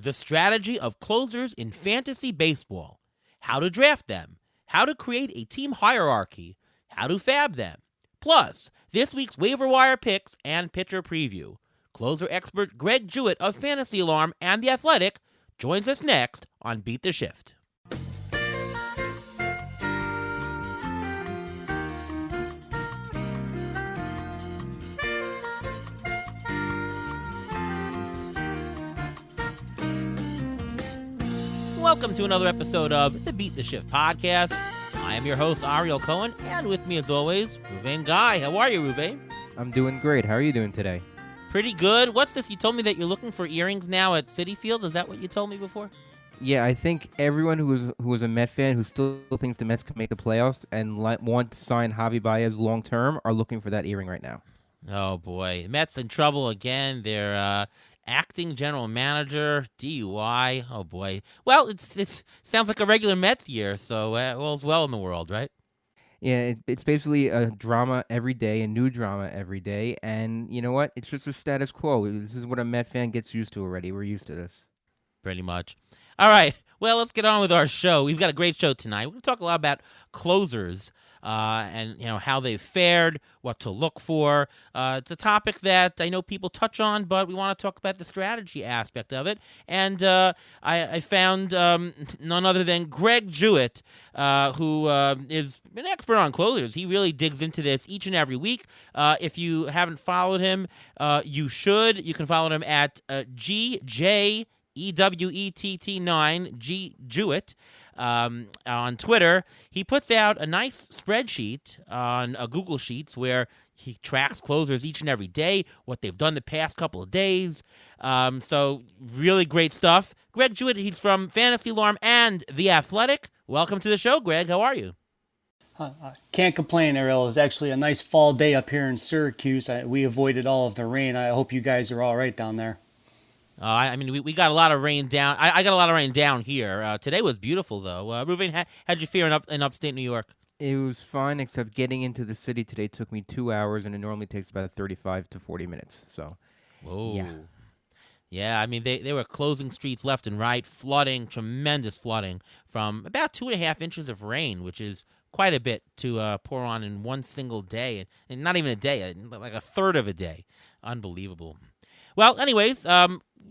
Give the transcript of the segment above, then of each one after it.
the strategy of closers in fantasy baseball, how to draft them, how to create a team hierarchy, how to fab them. Plus, this week's waiver wire picks and pitcher preview. Closer expert Greg Jewett of Fantasy Alarm and The Athletic joins us next on Beat the Shift. Welcome to another episode of the Beat the Shift podcast. I am your host, Ariel Cohen, and with me as always, Ruvain Guy. How are you, Ruvain? I'm doing great. How are you doing today? Pretty good. What's this? You told me that you're looking for earrings now at Citi Field. Is that what you told me before? Yeah, I think everyone who was a Met fan who still thinks the Mets can make the playoffs and want to sign Javi Baez long term are looking for that earring right now. Oh boy, Mets in trouble again. They're acting general manager DUI. Oh boy. Well, it sounds like a regular Mets year, so all's well in the world, right? Yeah, it's basically a drama every day, a new drama every day, and you know what? It's just a status quo. This is what a Met fan gets used to already. We're used to this. Pretty much. All right. Well, let's get on with our show. We've got a great show tonight. We're going to talk a lot about closers and how they've fared, what to look for. It's a topic that I know people touch on, but we want to talk about the strategy aspect of it. And I found none other than Greg Jewett, who is an expert on closers. He really digs into this each and every week. If you haven't followed him, you should. You can follow him at GJEWETT9 G Jewett on Twitter. He puts out a nice spreadsheet on Google Sheets where he tracks closers each and every day, what they've done the past couple of days. So really great stuff. Greg Jewett, he's from Fantasy Alarm and The Athletic. Welcome to the show, Greg. How are you? Can't complain, Ariel. It was actually a nice fall day up here in Syracuse. We avoided all of the rain. I hope you guys are all right down there. I mean, we got a lot of rain down. I got a lot of rain down here. Today was beautiful, though. Ruvain, how'd you feel in upstate New York? It was fun, except getting into the city today took me 2 hours, and it normally takes about 35 to 40 minutes. So, whoa. Yeah, I mean, they were closing streets left and right, flooding, tremendous flooding from about 2.5 inches of rain, which is quite a bit to pour on in one single day, and not even a day, like a third of a day. Unbelievable. Well, anyways,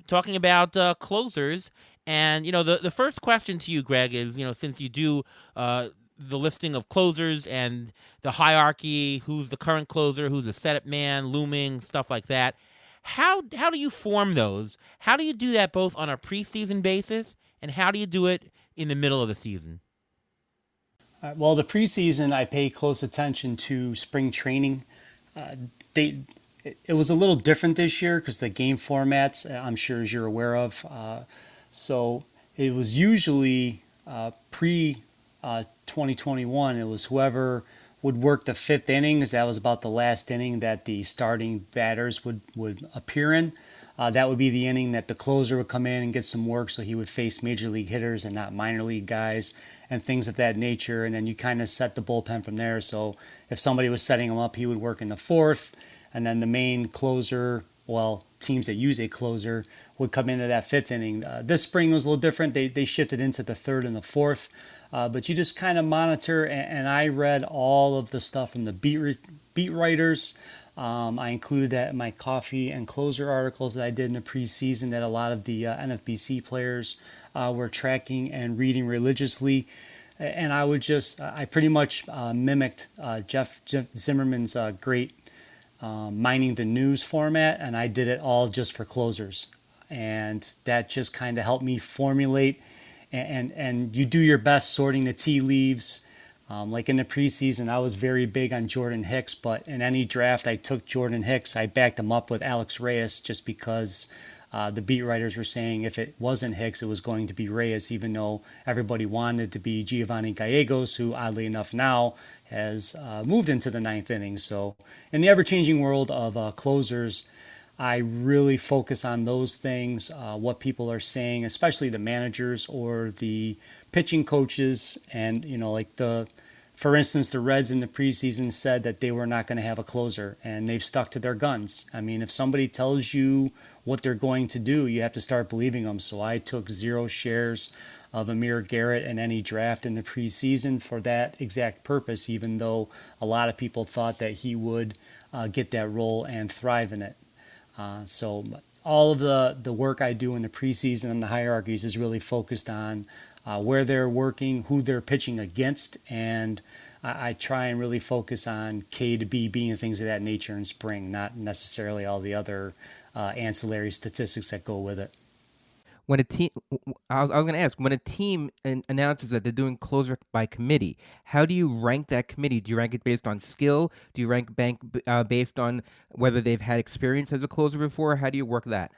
talking about closers, and the first question to you, Greg, is since you do the listing of closers and the hierarchy, who's the current closer, who's the setup man, looming, stuff like that. How do you form those? How do you do that both on a preseason basis, and how do you do it in the middle of the season? Well, the preseason, I pay close attention to spring training. It was a little different this year because the game formats, I'm sure as you're aware of. So it was usually pre-2021, it was whoever would work the fifth inning, because that was about the last inning that the starting batters would appear in. That would be the inning that the closer would come in and get some work, so he would face major league hitters and not minor league guys and things of that nature. And then you kind of set the bullpen from there. So if somebody was setting him up, he would work in the fourth. And then the main closer, well, teams that use a closer would come into that fifth inning. This spring was a little different. They shifted into the third and the fourth. But you just kind of monitor, and I read all of the stuff from the beat writers. I included that in my coffee and closer articles that I did in the preseason that a lot of the NFBC players were tracking and reading religiously. And I pretty much mimicked Jeff Zimmerman's great mining the news format, and I did it all just for closers. And that just kind of helped me formulate, and you do your best sorting the tea leaves. Like in the preseason, I was very big on Jordan Hicks, but in any draft I took Jordan Hicks, I backed him up with Alex Reyes just because the beat writers were saying if it wasn't Hicks, it was going to be Reyes, even though everybody wanted it to be Giovanni Gallegos, who oddly enough now has moved into the ninth inning. So in the ever-changing world of closers, I really focus on those things, what people are saying, especially the managers or the pitching coaches, and like the For instance, the Reds in the preseason said that they were not going to have a closer, and they've stuck to their guns. I mean, if somebody tells you what they're going to do, you have to start believing them. So I took 0 shares of Amir Garrett in any draft in the preseason for that exact purpose, even though a lot of people thought that he would get that role and thrive in it. So all of the work I do in the preseason and the hierarchies is really focused on where they're working, who they're pitching against, and I try and really focus on K to B and things of that nature in spring, not necessarily all the other ancillary statistics that go with it. When a team, I was going to ask, when a team announces that they're doing closer by committee, how do you rank that committee? Do you rank it based on skill? Do you rank based on whether they've had experience as a closer before? How do you work that?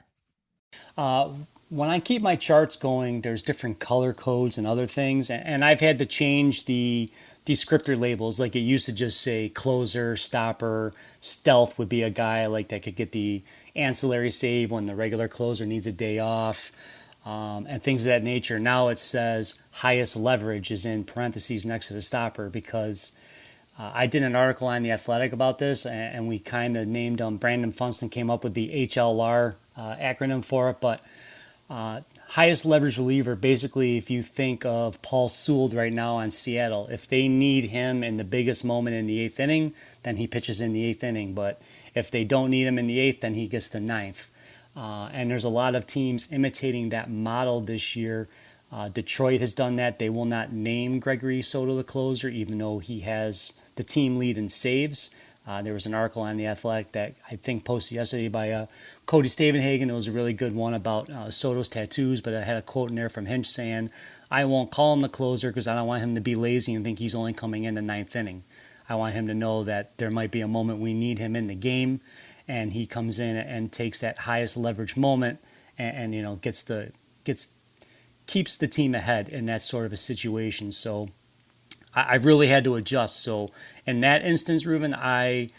When I keep my charts going, there's different color codes and other things, and I've had to change the descriptor labels. Like it used to just say closer, stopper, stealth would be a guy like that could get the ancillary save when the regular closer needs a day off, and things of that nature. Now it says highest leverage is in parentheses next to the stopper because I did an article on The Athletic about this, and we kind of named Brandon Funston came up with the HLR acronym for it, but highest leverage reliever, basically, if you think of Paul Sewell right now on Seattle, if they need him in the biggest moment in the 8th inning, then he pitches in the 8th inning. But if they don't need him in the 8th, then he gets the 9th. And there's a lot of teams imitating that model this year. Detroit has done that. They will not name Gregory Soto the closer, even though he has the team lead in saves. There was an article on The Athletic that I think posted yesterday by Cody Stavenhagen. It was a really good one about Soto's tattoos, but I had a quote in there from Hinch saying, I won't call him the closer because I don't want him to be lazy and think he's only coming in the 9th inning. I want him to know that there might be a moment we need him in the game, and he comes in and takes that highest leverage moment and you know keeps the team ahead in that sort of a situation. So I really had to adjust. So in that instance, Ruben, I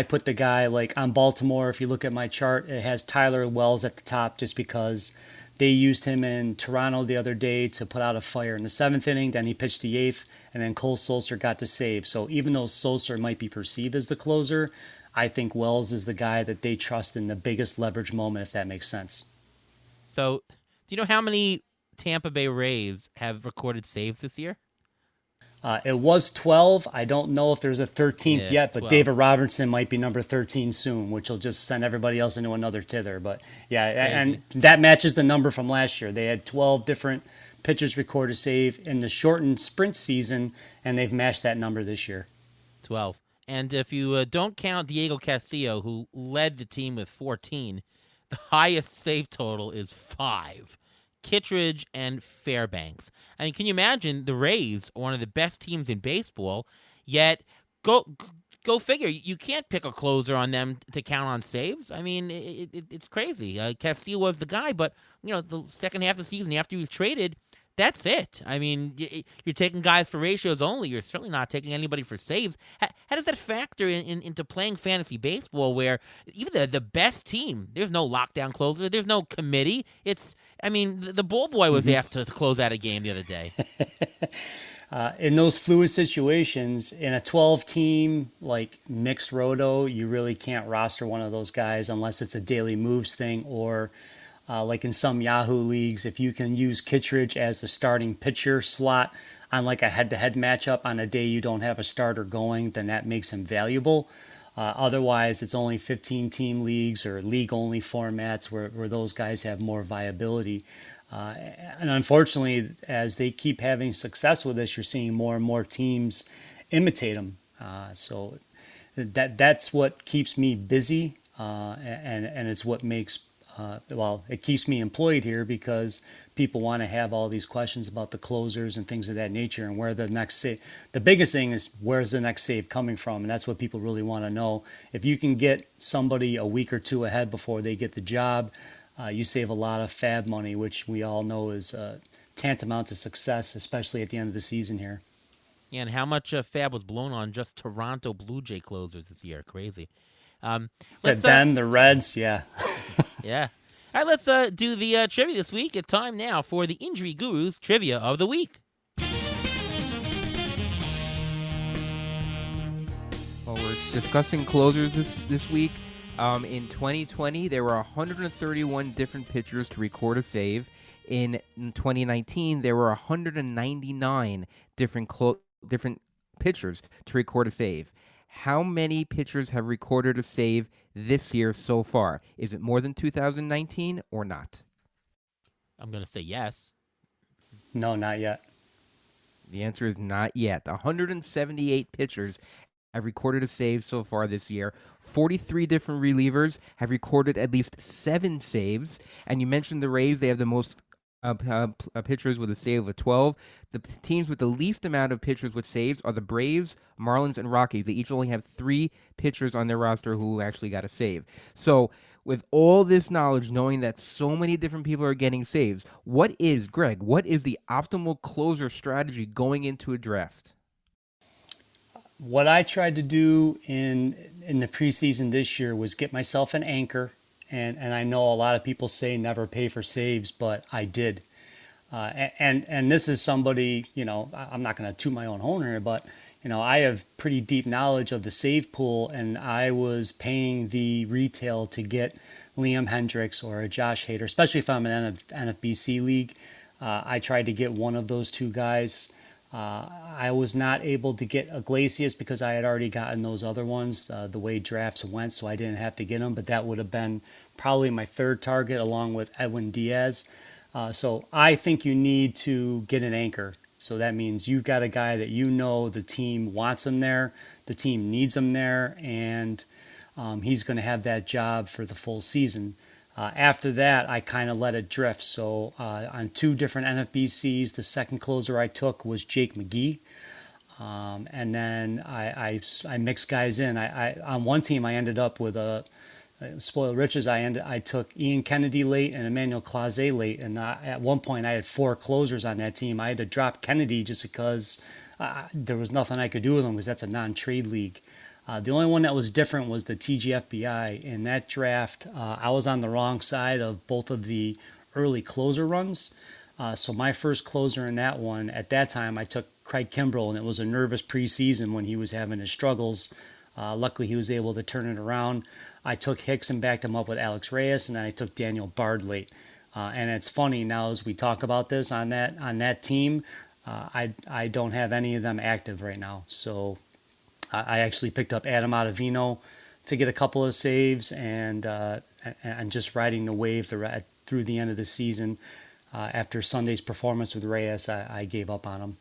put the guy like on Baltimore. If you look at my chart, it has Tyler Wells at the top just because they used him in Toronto the other day to put out a fire in the 7th inning. Then he pitched the 8th, and then Cole Sulser got to save. So even though Sulser might be perceived as the closer, I think Wells is the guy that they trust in the biggest leverage moment, if that makes sense. So do you know how many Tampa Bay Rays have recorded saves this year? It was 12. I don't know if there's a 13th yet, but 12. David Robertson might be number 13 soon, which will just send everybody else into another tither. But yeah, and that matches the number from last year. They had 12 different pitchers record a save in the shortened sprint season, and they've matched that number this year. 12. And if you don't count Diego Castillo, who led the team with 14, the highest save total is 5. Kittredge and Fairbanks. I mean, can you imagine the Rays are one of the best teams in baseball, yet go figure. You can't pick a closer on them to count on saves. I mean, it's crazy. Castillo was the guy, but, you know, the second half of the season after he was traded, that's it. I mean, you're taking guys for ratios only. You're certainly not taking anybody for saves. How does that factor into playing fantasy baseball where even the best team, there's no lockdown closer, there's no committee. The ball boy was asked to close out a game the other day. In those fluid situations, in a 12-team like mixed roto, you really can't roster one of those guys unless it's a daily moves thing or like in some Yahoo leagues, if you can use Kittredge as a starting pitcher slot on like a head-to-head matchup on a day you don't have a starter going, then that makes him valuable. Otherwise, it's only 15-team leagues or league-only formats where those guys have more viability. And unfortunately, as they keep having success with this, you're seeing more and more teams imitate them. So that's what keeps me busy, and it's what makes it keeps me employed here because people want to have all these questions about the closers and things of that nature and where the next save. The biggest thing is where's the next save coming from, and that's what people really want to know. If you can get somebody a week or two ahead before they get the job, you save a lot of fab money, which we all know is tantamount to success, especially at the end of the season here. And how much fab was blown on just Toronto Blue Jay closers this year? Crazy. The Reds, yeah. Yeah. All right, let's do the trivia this week. It's time now for the Injury Gurus Trivia of the Week. Discussing closers this week. In 2020, there were 131 different pitchers to record a save. In 2019, there were 199 different pitchers to record a save. How many pitchers have recorded a save this year so far? Is it more than 2019 or not? I'm going to say yes. No, not yet. The answer is not yet. 178 pitchers have recorded a save so far this year. 43 different relievers have recorded at least 7 saves. And you mentioned the Rays. They have the most pitchers with a save of 12. The teams with the least amount of pitchers with saves are the Braves, Marlins, and Rockies. They each only have 3 pitchers on their roster who actually got a save. So with all this knowledge, knowing that so many different people are getting saves, what is the optimal closer strategy going into a draft? What I tried to do in the preseason this year was get myself an anchor. And I know a lot of people say never pay for saves, but I did. And this is somebody, I'm not going to toot my own horn here, but, I have pretty deep knowledge of the save pool, and I was paying the retail to get Liam Hendricks or a Josh Hader, especially if I'm in an NFBC league. I tried to get one of those 2 guys. I was not able to get Iglesias because I had already gotten those other ones the way drafts went, so I didn't have to get them. But that would have been probably my 3rd target along with Edwin Diaz. So I think you need to get an anchor. So that means you've got a guy that the team wants him there, the team needs him there, and he's going to have that job for the full season. After that, I kind of let it drift. So on 2 different NFBCs, the second closer I took was Jake McGee. And then I mixed guys in. I on one team, I ended up with spoiled riches. I took Ian Kennedy late and Emmanuel Clase late. And at one point, I had 4 closers on that team. I had to drop Kennedy just because there was nothing I could do with him because that's a non-trade league. The only one that was different was the TGFBI. In that draft, I was on the wrong side of both of the early closer runs. So my first closer in that one, at that time, I took Craig Kimbrell, and it was a nervous preseason when he was having his struggles. Luckily, he was able to turn it around. I took Hicks and backed him up with Alex Reyes, and then I took Daniel Bard late. And it's funny now as we talk about this on that team, I don't have any of them active right now. So I actually picked up Adam Ottavino to get a couple of saves, and just riding the wave through the end of the season. After Sunday's performance with Reyes, I gave up on him.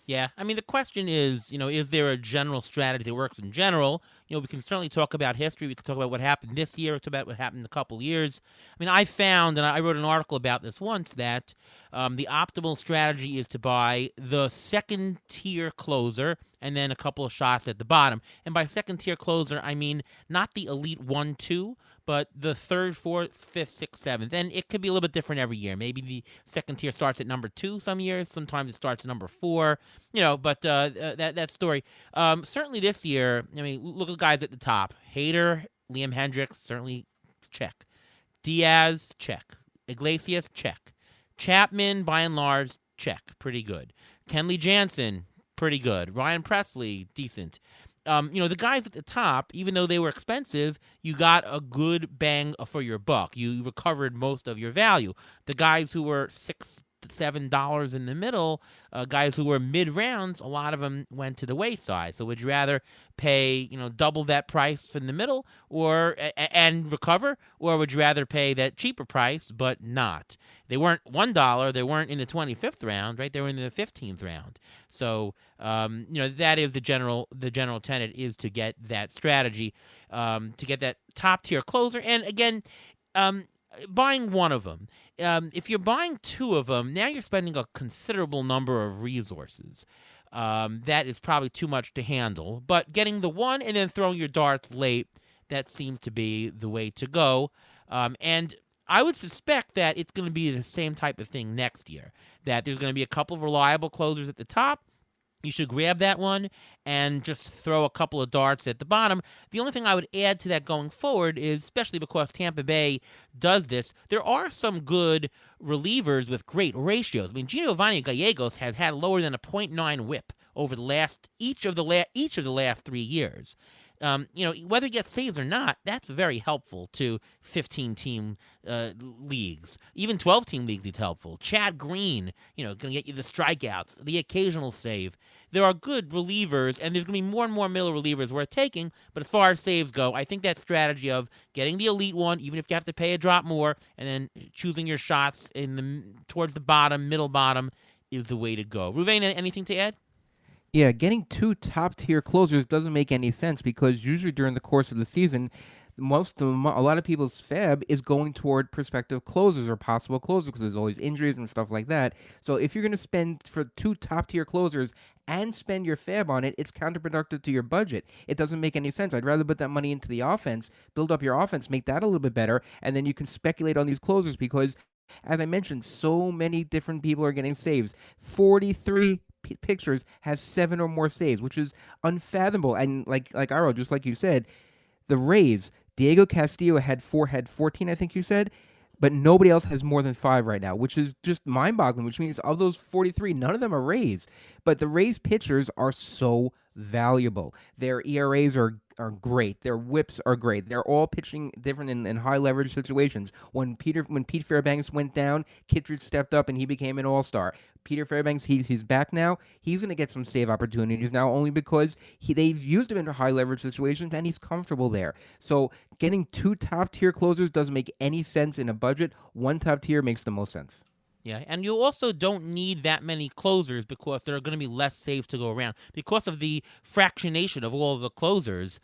Yeah, I mean, the question is, is there a general strategy that works in general? We can certainly talk about history. We can talk about what happened this year. Talk about what happened in a couple years. I mean, I found, and I wrote an article about this once, that the optimal strategy is to buy the second-tier closer and then a couple of shots at the bottom. And by second-tier closer, I mean not the elite 1, 2, but the 3rd, 4th, 5th, 6th, 7th. And it could be a little bit different every year. Maybe the second tier starts at number 2 some years. Sometimes it starts at number 4. But that story. Certainly this year, I mean, look at the guys at the top. Hader, Liam Hendricks, certainly check. Diaz, check. Iglesias, check. Chapman, by and large, check. Pretty good. Kenley Jansen, pretty good. Ryan Presley, decent. The guys at the top, even though they were expensive, you got a good bang for your buck. You recovered most of your value. The guys who were $6 to $7 in the middle, guys who were mid rounds, a lot of them went to the wayside. So would you rather pay, double that price from the middle and recover, or would you rather pay that cheaper price but not? They weren't $1. They weren't in the 25th round, right? They were in the 15th round. So that is the general tenet, is to get that strategy, to get that top tier closer. And again, buying one of them. If you're buying 2 of them, now you're spending a considerable number of resources. That is probably too much to handle. But getting the one and then throwing your darts late, that seems to be the way to go. And I would suspect that it's going to be the same type of thing next year, that there's going to be a couple of reliable closers at the top. You should grab that one and just throw a couple of darts at the bottom. The only thing I would add to that going forward is, especially because Tampa Bay does this, there are some good relievers with great ratios. I mean, Giovanni Gallegos has had lower than a .9 whip over each of the last 3 years. whether he gets saves or not, that's very helpful to 15-team leagues. Even 12-team leagues, it's helpful. Chad Green, going to get you the strikeouts, the occasional save. There are good relievers, and there's going to be more and more middle relievers worth taking. But as far as saves go, I think that strategy of getting the elite one, even if you have to pay a drop more, and then choosing your shots towards the bottom, middle bottom, is the way to go. Ruvain, anything to add? Yeah, getting two top-tier closers doesn't make any sense because usually during the course of the season, a lot of people's fab is going toward prospective closers or possible closers because there's always injuries and stuff like that. So if you're going to spend for two top-tier closers and spend your fab on it, it's counterproductive to your budget. It doesn't make any sense. I'd rather put that money into the offense, build up your offense, make that a little bit better, and then you can speculate on these closers because, as I mentioned, so many different people are getting saves. 43 pictures have 7 or more saves, which is unfathomable. And like Iro, just like you said, the Rays, Diego Castillo had 14, I think you said, but nobody else has more than 5 right now, which is just mind-boggling, which means of those 43, none of them are Rays. But the Rays pitchers are so valuable. Their ERAs are great. Their whips are great. They're all pitching different in high leverage situations. When Pete Fairbanks went down, Kittredge stepped up and he became an all-star. Peter Fairbanks, he's back now. He's going to get some save opportunities now only because they've used him in high leverage situations and he's comfortable there. So getting 2 top-tier closers doesn't make any sense in a budget. 1 top tier makes the most sense. Yeah, and you also don't need that many closers because there are going to be less saves to go around. Because of the fractionation of all of the closers,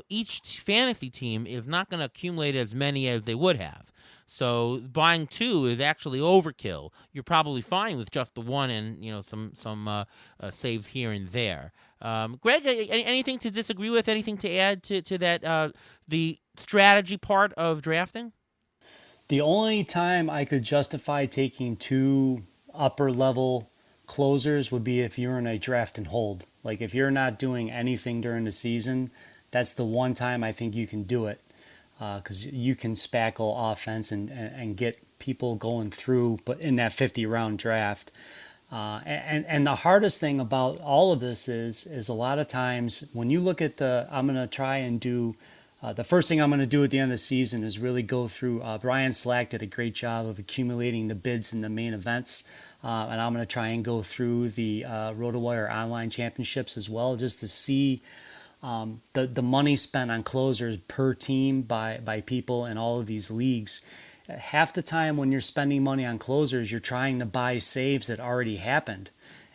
each fantasy team is not going to accumulate as many as they would have. So buying 2 is actually overkill. You're probably fine with just the 1 and some saves here and there. Greg, anything to disagree with? Anything to add to that the strategy part of drafting? The only time I could justify taking 2 upper level closers would be if you're in a draft and hold. Like if you're not doing anything during the season, that's the one time I think you can do it because you can spackle offense and get people going through, but in that 50-round draft. And the hardest thing about all of this is a lot of times when you look at I'm going to try and do. The first thing I'm going to do at the end of the season is really go through. Brian Slack did a great job of accumulating the bids in the main events, and I'm going to try and go through the RotoWire online championships as well, just to see the money spent on closers per team by people in all of these leagues. Half the time when you're spending money on closers, you're trying to buy saves that already happened,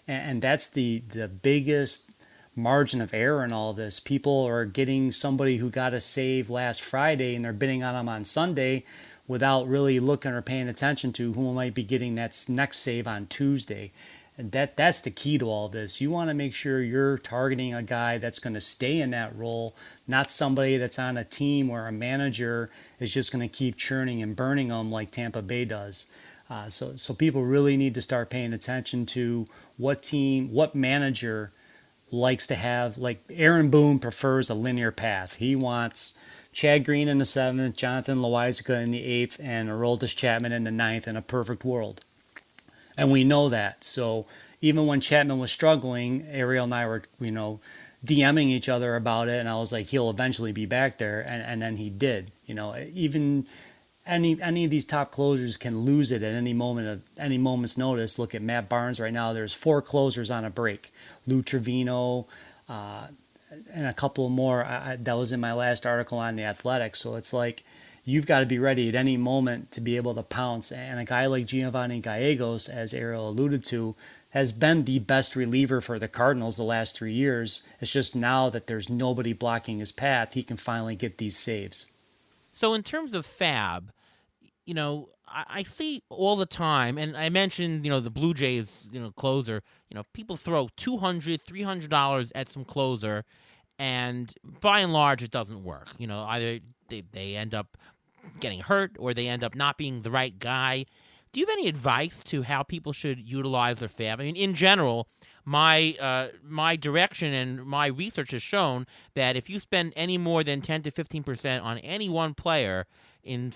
and that's the biggest margin of error in all this. People are getting somebody who got a save last Friday and they're bidding on them on Sunday without really looking or paying attention to who might be getting that next save on Tuesday. And that's the key to all this. You want to make sure you're targeting a guy that's going to stay in that role, not somebody that's on a team where a manager is just going to keep churning and burning them like Tampa Bay does. So people really need to start paying attention to what manager likes to have. Like Aaron Boone prefers a linear path. He wants Chad Green in the 7th, Jonathan Loizaga in the 8th, and Aroldis Chapman in the 9th in a perfect world. And we know that. So even when Chapman was struggling, Ariel and I were, DMing each other about it, and I was like, he'll eventually be back there, and then he did. Even any of these top closers can lose it at any moment's notice. Look at Matt Barnes right now. There's 4 closers on a break. Lou Trevino, and a couple more. That was in my last article on The Athletic. So it's like you've got to be ready at any moment to be able to pounce. And a guy like Giovanni Gallegos, as Ariel alluded to, has been the best reliever for the Cardinals the last 3 years. It's just now that there's nobody blocking his path, he can finally get these saves. So in terms of fab, I see all the time, and I mentioned, the Blue Jays, closer, people throw $200, $300 at some closer, and by and large, it doesn't work. Either they end up getting hurt or they end up not being the right guy. Do you have any advice to how people should utilize their fab? I mean, in general, my direction and my research has shown that if you spend any more than 10 to 15% on any one player in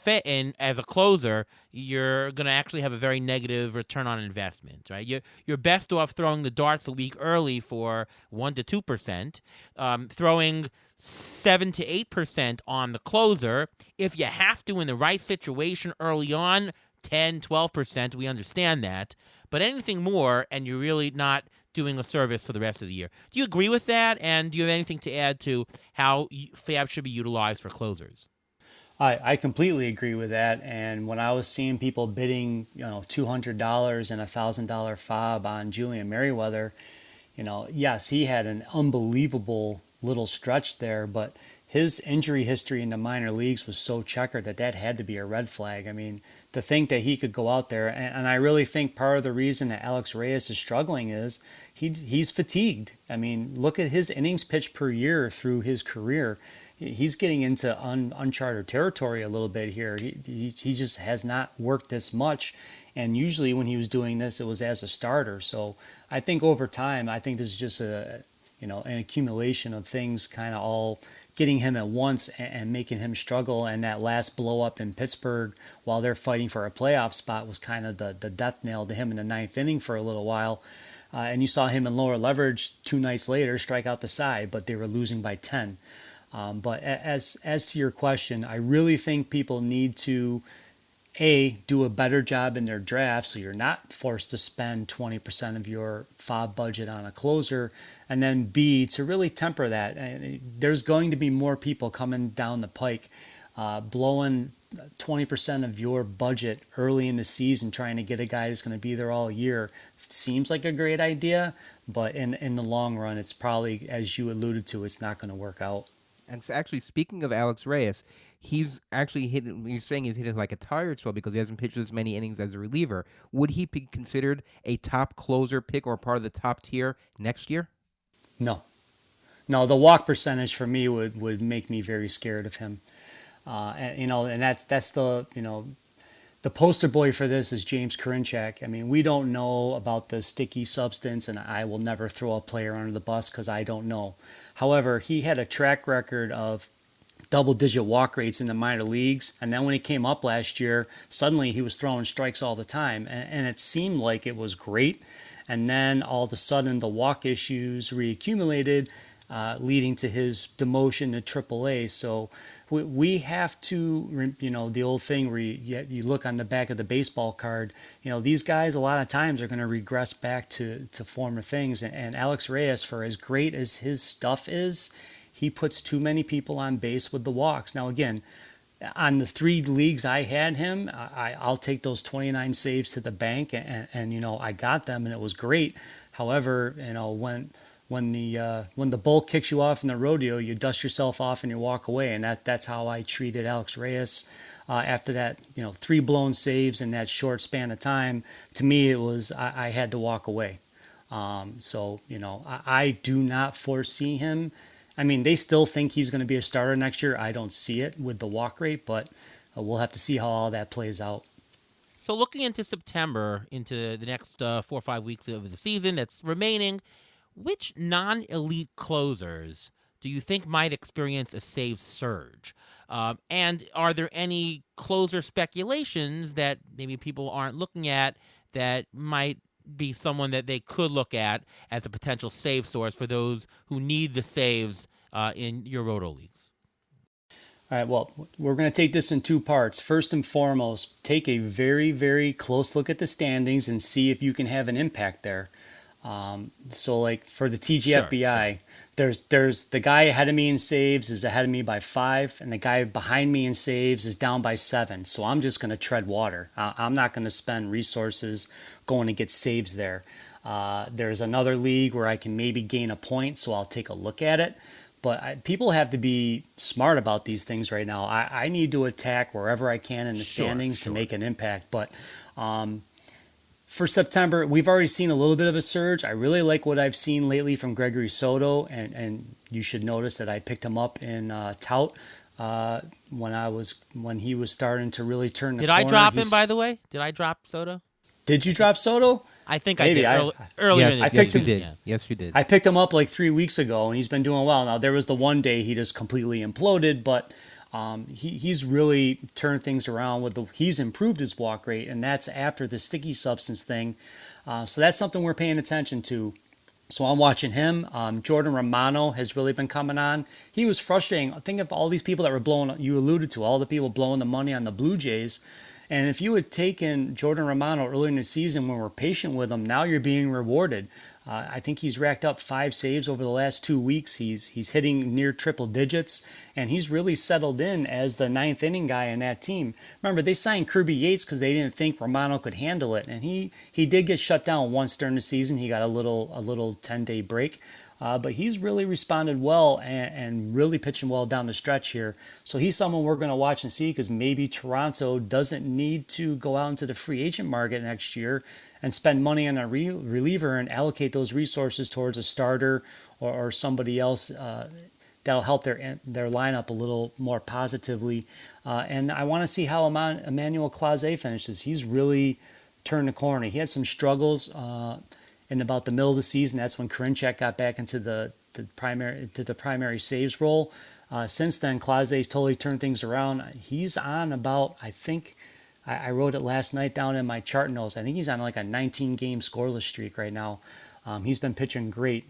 as a closer, you're going to actually have a very negative return on investment, right? You're best off throwing the darts a week early for 1 to 2%, throwing 7 to 8% on the closer. If you have to in the right situation early on, 10, 12%, we understand that. But anything more, and you're really not doing a service for the rest of the year. Do you agree with that? And do you have anything to add to how FAB should be utilized for closers? I completely agree with that. And when I was seeing people bidding, $200 and $1,000 fob on Julian Merriweather, yes, he had an unbelievable little stretch there, but his injury history in the minor leagues was so checkered that had to be a red flag. I mean, to think that he could go out there, and I really think part of the reason that Alex Reyes is struggling is he's fatigued. I mean, look at his innings pitched per year through his career. He's getting into uncharted territory a little bit here. He just has not worked this much, and usually when he was doing this, it was as a starter. So I think over time, I think this is just an accumulation of things kind of all getting him at once and making him struggle. And that last blow up in Pittsburgh while they're fighting for a playoff spot was kind of the death nail to him in the ninth inning for a little while. And you saw him in lower leverage 2 nights later strike out the side, but they were losing by 10. But as to your question, I really think people need to do a better job in their draft so you're not forced to spend 20% of your FOB budget on a closer, and then B, to really temper that. And there's going to be more people coming down the pike blowing 20% of your budget early in the season trying to get a guy who's going to be there all year. Seems like a great idea, but in the long run, it's probably, as you alluded to, it's not going to work out. And so actually, speaking of Alex Reyes, he's actually hit. You're saying he's hit it like a tired spell because he hasn't pitched as many innings as a reliever. Would he be considered a top closer pick or part of the top tier next year? No, the walk percentage for me would make me very scared of him. And that's the poster boy for this is James Karinchak. I mean, we don't know about the sticky substance, and I will never throw a player under the bus because I don't know. However, he had a track record of double-digit walk rates in the minor leagues, and then when he came up last year, suddenly he was throwing strikes all the time, and it seemed like it was great. And then all of a sudden, the walk issues reaccumulated, leading to his demotion to AAA. So we have to, the old thing where you look on the back of the baseball card, these guys a lot of times are going to regress back to former things. And Alex Reyes, for as great as his stuff is, he puts too many people on base with the walks. Now, again, on the 3 leagues I had him, I'll take those 29 saves to the bank, and I got them, and it was great. However, when the bull kicks you off in the rodeo, you dust yourself off and you walk away, and that's how I treated Alex Reyes. After that, 3 blown saves in that short span of time, to me it was I had to walk away. I do not foresee him. I mean, they still think he's going to be a starter next year. I don't see it with the walk rate, but we'll have to see how all that plays out. So looking into September, into the next 4 or 5 weeks of the season that's remaining, which non-elite closers do you think might experience a save surge? And are there any closer speculations that maybe people aren't looking at that might be someone that they could look at as a potential save source for those who need the saves in your roto leagues? All right, well, we're going to take this in 2 parts. First and foremost, take a very, very close look at the standings and see if you can have an impact there. So like for the TGFBI, there's the guy ahead of me in saves is ahead of me by 5, and the guy behind me in saves is down by 7. So I'm just going to tread water. I'm not going to spend resources going to get saves there. There's another league where I can maybe gain a point, so I'll take a look at it. But people have to be smart about these things right now. I need to attack wherever I can in the standings to make an impact. But for September, we've already seen a little bit of a surge. I really like what I've seen lately from Gregory Soto, and you should notice that I picked him up in Tout when he was starting to really turn the corner. Did I drop him, by the way? Did I drop Soto? Did you drop Soto? I think I Maybe did I earlier Yes, in the I yes, picked you season. him. did. Yeah. Yes, you did. I picked him up like 3 weeks ago, and he's been doing well. Now there was the one day he just completely imploded, but he's really turned things around with he's improved his walk rate, and that's after the sticky substance thing. So that's something we're paying attention to. So I'm watching him. Jordan Romano has really been coming on. He was frustrating. Think of all these people that were blowing. You alluded to all the people blowing the money on the Blue Jays. And if you had taken Jordan Romano earlier in the season when we're patient with him, now you're being rewarded. I think he's racked up 5 saves over the last 2 weeks. He's hitting near triple digits, and he's really settled in as the ninth inning guy in that team. Remember, they signed Kirby Yates because they didn't think Romano could handle it, and he did get shut down once during the season. He got a little 10-day break. But he's really responded well and really pitching well down the stretch here. So he's someone we're going to watch and see because maybe Toronto doesn't need to go out into the free agent market next year and spend money on a reliever and allocate those resources towards a starter or somebody else that'll help their lineup a little more positively. And I want to see how Emmanuel Clase finishes. He's really turned the corner. He had some struggles in about the middle of the season. That's when Karinchak got back into the primary saves role. Since then, Clase's totally turned things around. He's on about, I think, I wrote it last night down in my chart notes. I think he's on like a 19-game scoreless streak right now. He's been pitching great.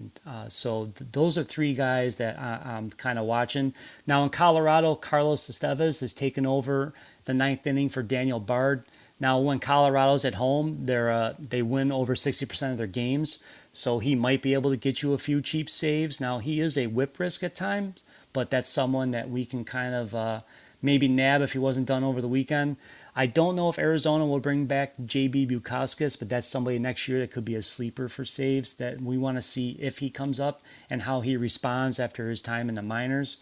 So those are three guys that I'm kind of watching. Now in Colorado, Carlos Estevez has taken over the ninth inning for Daniel Bard. Now, when Colorado's at home, they win over 60% of their games, so he might be able to get you a few cheap saves. Now, he is a whip risk at times, but that's someone that we can kind of maybe nab if he wasn't done over the weekend. I don't know if Arizona will bring back J.B. Bukauskas, but that's somebody next year that could be a sleeper for saves that we want to see if he comes up and how he responds after his time in the minors.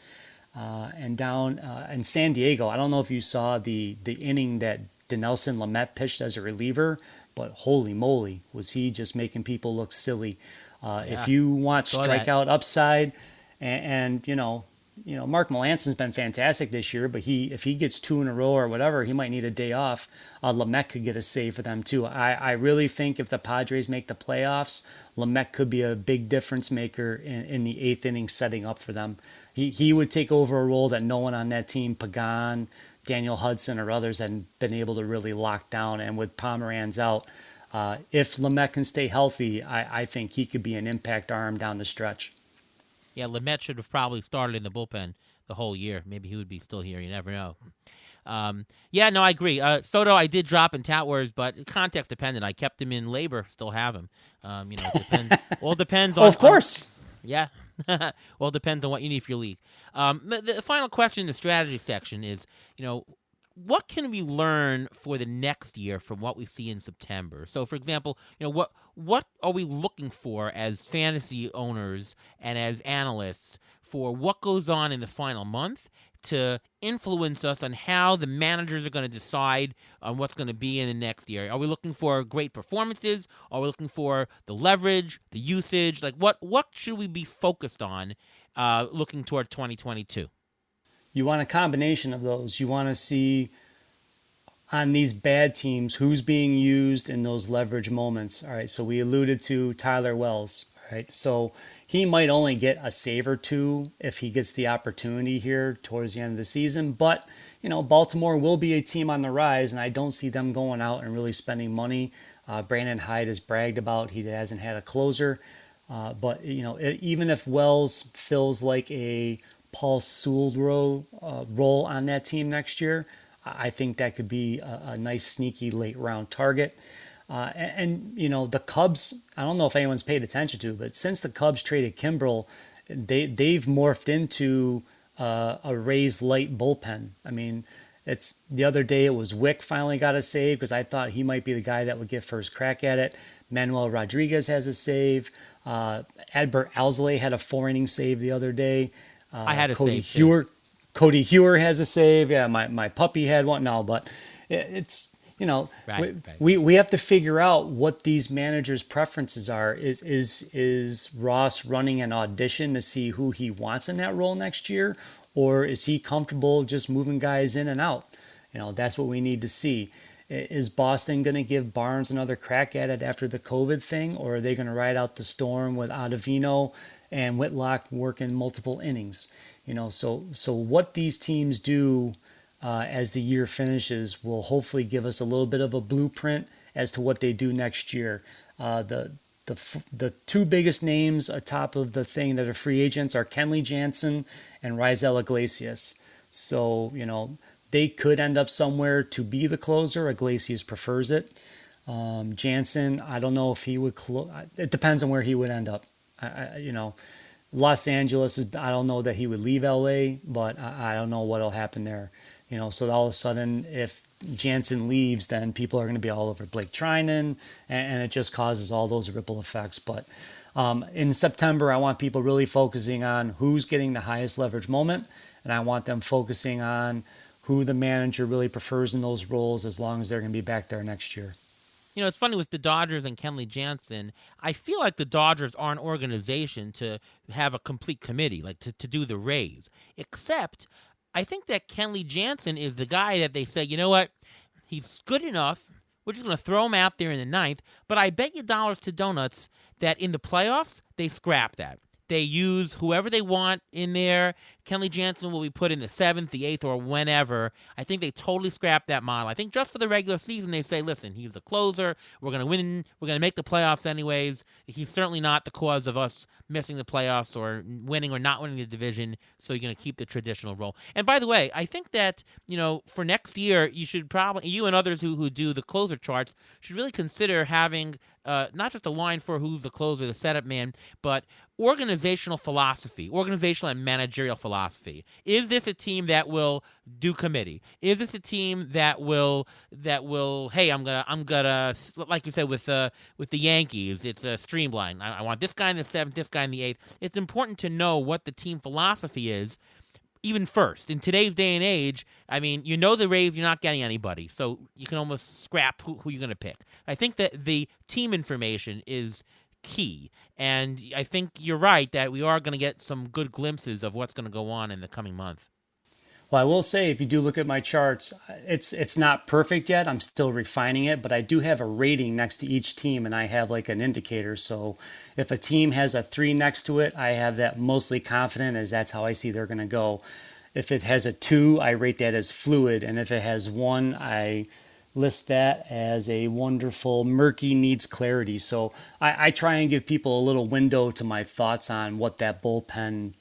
And down in San Diego, I don't know if you saw the inning that Dinelson Lamet pitched as a reliever, but holy moly, was he just making people look silly. If you want strikeout upside, and Mark Melanson's been fantastic this year, but if he gets two in a row or whatever, he might need a day off. Lamet could get a save for them too. I really think if the Padres make the playoffs, Lamet could be a big difference maker in the eighth inning setting up for them. He would take over a role that no one on that team, Pagan, Daniel Hudson, or others had been able to really lock down. And with Pomeranz out, if Lamet can stay healthy, I think he could be an impact arm down the stretch. Yeah, Lamet should have probably started in the bullpen the whole year. Maybe he would be still here. You never know. Yeah, no, I agree. Soto, I did drop in Tout Wars, but context dependent. I kept him in labor, still have him. It depends. All depends on. Of course. Yeah. Well, it depends on what you need for your league. The final question in the strategy section is, what can we learn for the next year from what we see in September? So, for example, what are we looking for as fantasy owners and as analysts for what goes on in the final month to influence us on how the managers are going to decide on what's going to be in the next year? Are we looking for great performances? Are we looking for the leverage, the usage? Like what should we be focused on looking toward 2022? You want a combination of those. You want to see on these bad teams who's being used in those leverage moments. All right, so we alluded to Tyler Wells. All right, so he might only get a save or two if he gets the opportunity here towards the end of the season. But, Baltimore will be a team on the rise, and I don't see them going out and really spending money. Brandon Hyde has bragged about he hasn't had a closer. But, even if Wells fills like a Paul Sewell role on that team next year, I think that could be a nice sneaky late round target. The Cubs, I don't know if anyone's paid attention to, but since the Cubs traded Kimbrel, they've morphed into a Rays light bullpen. I mean, it's the other day it was Wick finally got a save because I thought he might be the guy that would get first crack at it. Manuel Rodriguez has a save. Adbert Alzolay had a 4-inning save the other day. I had a Cody save. Hewer, Cody Hewer has a save. Yeah, my puppy had one. No, but it's Right. we have to figure out what these managers' preferences are. Is Ross running an audition to see who he wants in that role next year, or is he comfortable just moving guys in and out? That's what we need to see. Is Boston going to give Barnes another crack at it after the COVID thing, or are they going to ride out the storm with Ottavino and Whitlock working multiple innings? So what these teams do as the year finishes will hopefully give us a little bit of a blueprint as to what they do next year. The two biggest names atop of the thing that are free agents are Kenley Jansen and Raisel Iglesias. So, they could end up somewhere to be the closer. Iglesias prefers it. Jansen, I don't know if he would it depends on where he would end up. Los Angeles is, I don't know that he would leave LA, but I don't know what'll happen there. So all of a sudden, if Jansen leaves, then people are going to be all over Blake Trinan, and it just causes all those ripple effects. But in September, I want people really focusing on who's getting the highest leverage moment, and I want them focusing on who the manager really prefers in those roles, as long as they're going to be back there next year. It's funny with the Dodgers and Kenley Jansen. I feel like the Dodgers are an organization to have a complete committee, like to do the Rays. Except, I think that Kenley Jansen is the guy that they say, you know what, he's good enough. We're just going to throw him out there in the ninth. But I bet you dollars to donuts that in the playoffs, they scrap that. They use whoever they want in there. Kenley Jansen will be put in the 7th, the 8th, or whenever. I think they totally scrapped that model. I think just for the regular season, they say, listen, he's the closer. We're going to win. We're going to make the playoffs anyways. He's certainly not the cause of us missing the playoffs or winning or not winning the division, so you're going to keep the traditional role. And by the way, I think that, for next year, you should probably, you and others who do the closer charts, should really consider having not just a line for who's the closer, the setup man, but organizational philosophy, organizational and managerial philosophy. Is this a team that will do committee? Is this a team that will hey, I'm gonna like you said with the Yankees, it's a streamline. I want this guy in the 7th, this guy in the 8th. It's important to know what the team philosophy is. Even first, in today's day and age, I mean, the Rays, you're not getting anybody, so you can almost scrap who you're going to pick. I think that the team information is key, and I think you're right that we are going to get some good glimpses of what's going to go on in the coming month. Well, I will say, if you do look at my charts, it's not perfect yet. I'm still refining it, but I do have a rating next to each team, and I have like an indicator. So if a team has a 3 next to it, I have that mostly confident, as that's how I see they're going to go. If it has a 2, I rate that as fluid, and if it has 1, I list that as a wonderful murky, needs clarity. So I try and give people a little window to my thoughts on what that bullpen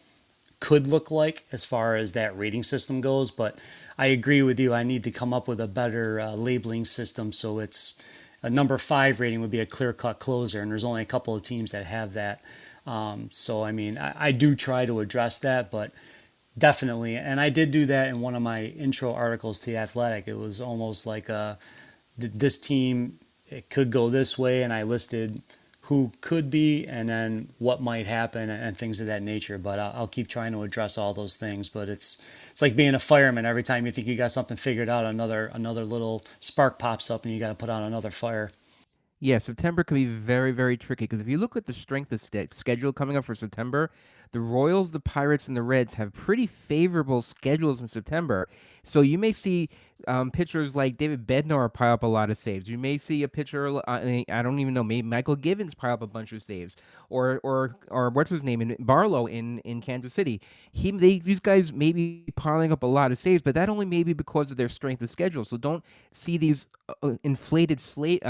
could look like as far as that rating system goes. But I agree with you. I need to come up with a better labeling system, so it's a number 5 rating would be a clear-cut closer, and there's only a couple of teams that have that. So, I mean, I do try to address that, but definitely. And I did do that in one of my intro articles to The Athletic. It was almost like this team, it could go this way, and I listed who could be and then what might happen and things of that nature. But I'll keep trying to address all those things. But it's like being a fireman. Every time you think you got something figured out, another little spark pops up and you got to put out another fire. Yeah, September can be very, very tricky because if you look at the strength of schedule coming up for September, the Royals, the Pirates, and the Reds have pretty favorable schedules in September. So you may see pitchers like David Bednar pile up a lot of saves. You may see a pitcher, I don't even know, maybe Michael Givens pile up a bunch of saves, or what's his name, in Barlow in Kansas City. These guys may be piling up a lot of saves, but that only may be because of their strength of schedule. So don't see these inflated save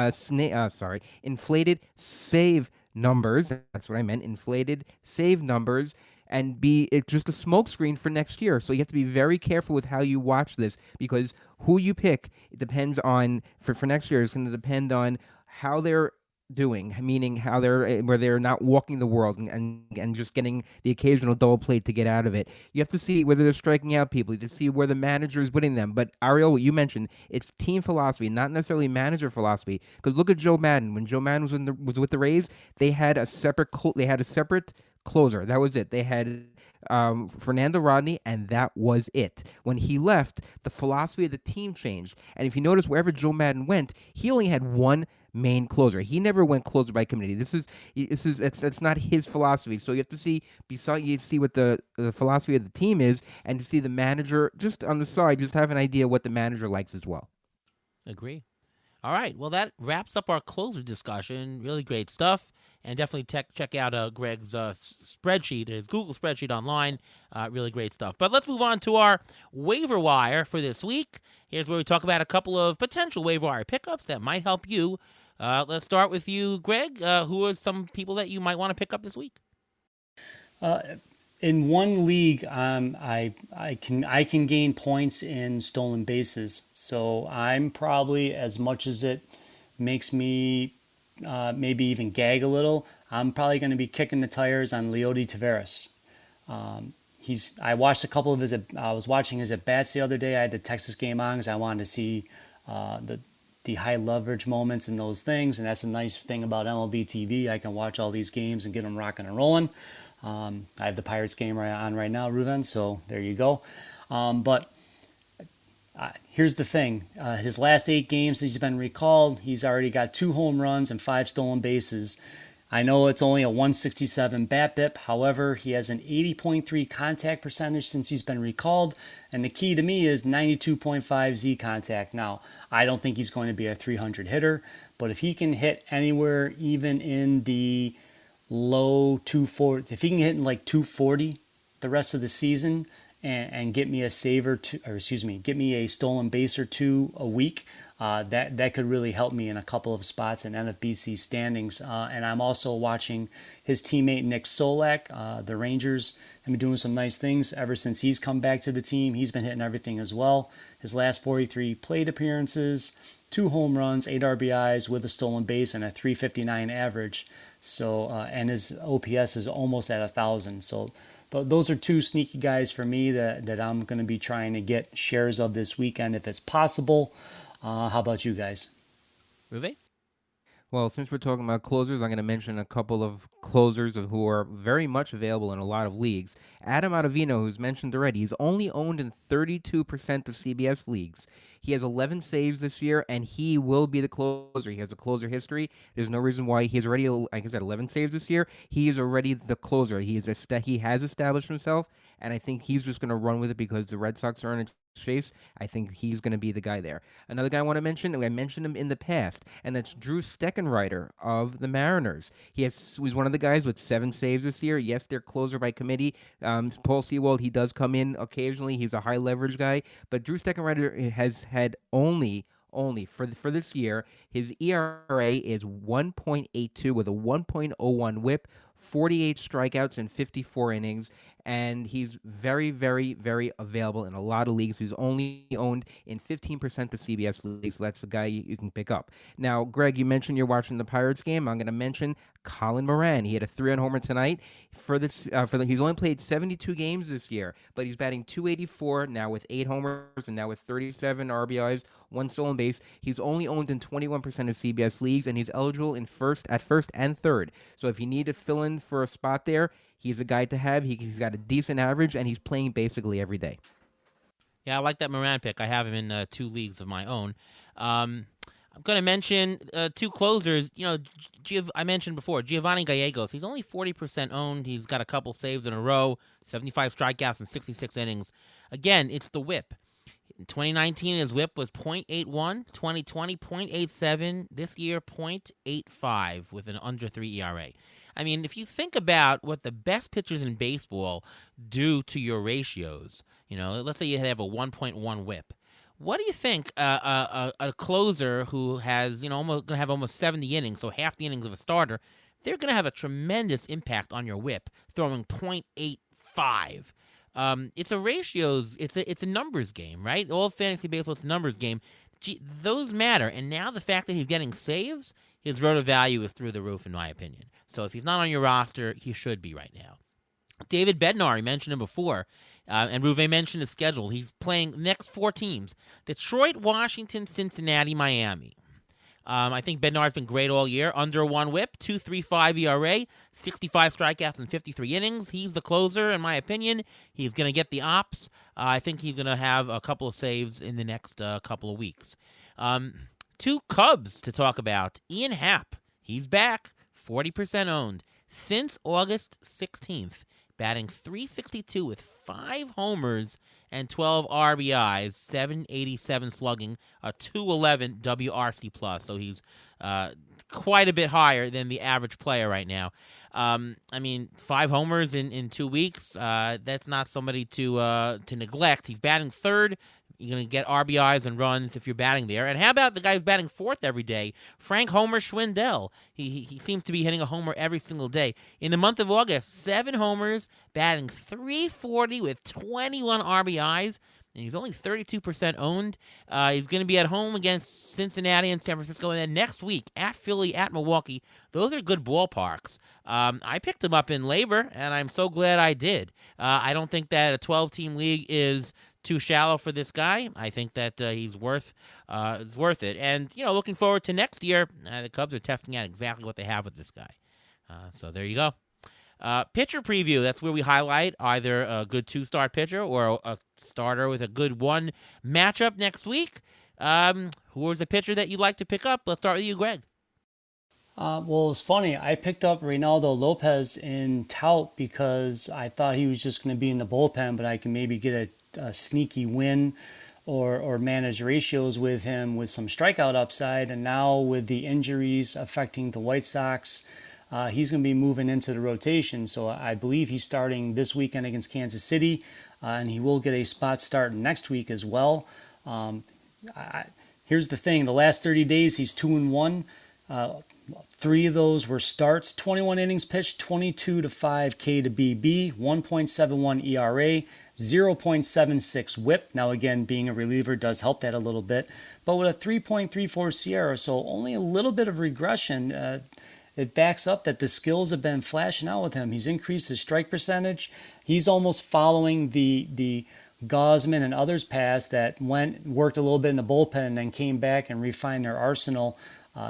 numbers. That's what I meant. Inflated save numbers. And it's just a smokescreen for next year. So you have to be very careful with how you watch this, because who you pick, it depends on, for next year, is going to depend on how they're doing, meaning where they're not walking the world and just getting the occasional double play to get out of it. You have to see whether they're striking out people, to see where the manager is winning them. But Ariel, what you mentioned, it's team philosophy, not necessarily manager philosophy. Because look at Joe Madden. When Joe Madden was with the Rays, they had a separate closer. That was it. They had Fernando Rodney, and that was it. When he left, the philosophy of the team changed. And if you notice, wherever Joe Madden went, he only had one main closer. He never went closer by committee. It's not his philosophy. So you have to see what the philosophy of the team is, and to see the manager just on the side, just have an idea what the manager likes as well. Agree. All right. Well, that wraps up our closer discussion. Really great stuff. And definitely check out Greg's spreadsheet, his Google spreadsheet online. Really great stuff. But let's move on to our waiver wire for this week. Here's where we talk about a couple of potential waiver wire pickups that might help you. Let's start with you, Greg. Who are some people that you might want to pick up this week? In one league, I can gain points in stolen bases. So I'm probably, as much as it makes me maybe even gag a little, I'm probably going to be kicking the tires on Leody Taveras. I watched a couple of his. I was watching his at bats the other day. I had the Texas game on because I wanted to see the high leverage moments and those things. And that's a nice thing about MLB TV. I can watch all these games and get them rocking and rolling. I have the Pirates game on right now, Ruben. So there you go. But here's the thing: his last 8 games, he's been recalled. He's already got 2 home runs and 5 stolen bases. I know it's only a 167 BABIP. However, he has an 80.3 contact percentage since he's been recalled. And the key to me is 92.5 Z contact. Now, I don't think he's going to be a 300 hitter, but if he can hit anywhere even in the low 240, if he can hit in like 240 the rest of the season and get me a get me a stolen base or 2 a week, that could really help me in a couple of spots in NFBC standings. And I'm also watching his teammate Nick Solak. The Rangers have been doing some nice things ever since he's come back to the team. He's been hitting everything as well. His last 43 plate appearances, 2 home runs, 8 RBIs with a stolen base, and a 359 average. So and his OPS is almost at 1,000. So those are 2 sneaky guys for me that I'm going to be trying to get shares of this weekend if it's possible. How about you guys? Ruve? Well, since we're talking about closers, I'm going to mention a couple of closers who are very much available in a lot of leagues. Adam Ottavino, who's mentioned already, he's only owned in 32% of CBS leagues. He has 11 saves this year, and he will be the closer. He has a closer history. There's no reason why he's already, like I said, 11 saves this year. He is already the closer. He has established himself, and I think he's just going to run with it because the Red Sox are in a chase. I think he's going to be the guy there. Another guy I want to mention, I mentioned him in the past, and that's Drew Steckenrider of the Mariners. He's one of the guys with 7 saves this year. Yes, they're closer by committee. Paul Sewald, he does come in occasionally. He's a high leverage guy, but Drew Steckenrider has had only for this year, his ERA is 1.82 with a 1.01 WHIP, 48 strikeouts in 54 innings, and he's very, very, very available in a lot of leagues. He's only owned in 15% of CBS leagues, so that's the guy you can pick up. Now, Greg, you mentioned you're watching the Pirates game. I'm going to mention Colin Moran. He had a 3-run homer tonight. He's only played 72 games this year, but he's batting .284 now with 8 homers and now with 37 RBIs, 1 stolen base. He's only owned in 21% of CBS leagues, and he's eligible at first and third. So if you need to fill in for a spot there, he's a guy to have. He's got a decent average, and he's playing basically every day. Yeah, I like that Moran pick. I have him in 2 leagues of my own. I'm going to mention 2 closers. I mentioned before, Giovanni Gallegos. He's only 40% owned. He's got a couple saves in a row, 75 strikeouts in 66 innings. Again, it's the whip. In 2019, his whip was .81, 2020, .87, this year, .85 with an under 3 ERA. I mean, if you think about what the best pitchers in baseball do to your ratios, let's say you have a 1.1 whip. What do you think a closer who has, almost going to have almost 70 innings, so half the innings of a starter, they're going to have a tremendous impact on your whip, throwing .85. It's a ratios, it's a numbers game, right? All fantasy baseball is a numbers game. Those matter, and now the fact that he's getting saves, his roto value is through the roof, in my opinion. So if he's not on your roster, he should be right now. David Bednar, I mentioned him before, and Ruve mentioned his schedule. He's playing the next 4 teams: Detroit, Washington, Cincinnati, Miami. I think Bednar's been great all year. Under 1 whip, 2.35 ERA, 65 strikeouts in 53 innings. He's the closer, in my opinion. He's going to get the ops. I think he's going to have a couple of saves in the next couple of weeks. 2 Cubs to talk about. Ian Happ, he's back, 40% owned since August 16th, batting .362 with 5 homers and 12 RBIs, 787 slugging, a 211 WRC plus. So he's quite a bit higher than the average player right now. I mean, 5 homers in 2 weeks. That's not somebody to neglect. He's batting third. You're going to get RBIs and runs if you're batting there. And how about the guy who's batting fourth every day, Frank Homer Schwindel? He seems to be hitting a homer every single day. In the month of August, 7 homers, batting .340 with 21 RBIs. And he's only 32% owned. He's going to be at home against Cincinnati and San Francisco. And then next week, at Philly, at Milwaukee. Those are good ballparks. I picked him up in labor, and I'm so glad I did. I don't think that a 12-team league is too shallow for this guy. I think that he's worth it. And, looking forward to next year, the Cubs are testing out exactly what they have with this guy. So there you go. Pitcher preview, that's where we highlight either a good 2-star pitcher or a starter with a good 1 matchup next week. Who was the pitcher that you'd like to pick up? Let's start with you, Greg. Well, it's funny. I picked up Reynaldo Lopez in tout because I thought he was just going to be in the bullpen, but I can maybe get a sneaky win or manage ratios with him with some strikeout upside. And now with the injuries affecting the White Sox, he's going to be moving into the rotation. So I believe he's starting this weekend against Kansas City, and he will get a spot start next week as well. Here's the thing. The last 30 days, he's 2-1. 3 of those were starts, 21 innings pitched, 22-5 K to BB, 1.71 ERA, 0.76 WHIP. Now again, being a reliever does help that a little bit, but with a 3.34 SIERA, so only a little bit of regression. It backs up that the skills have been flashing out with him. He's increased his strike percentage. He's almost following the Gosman and others past that worked a little bit in the bullpen and then came back and refined their arsenal.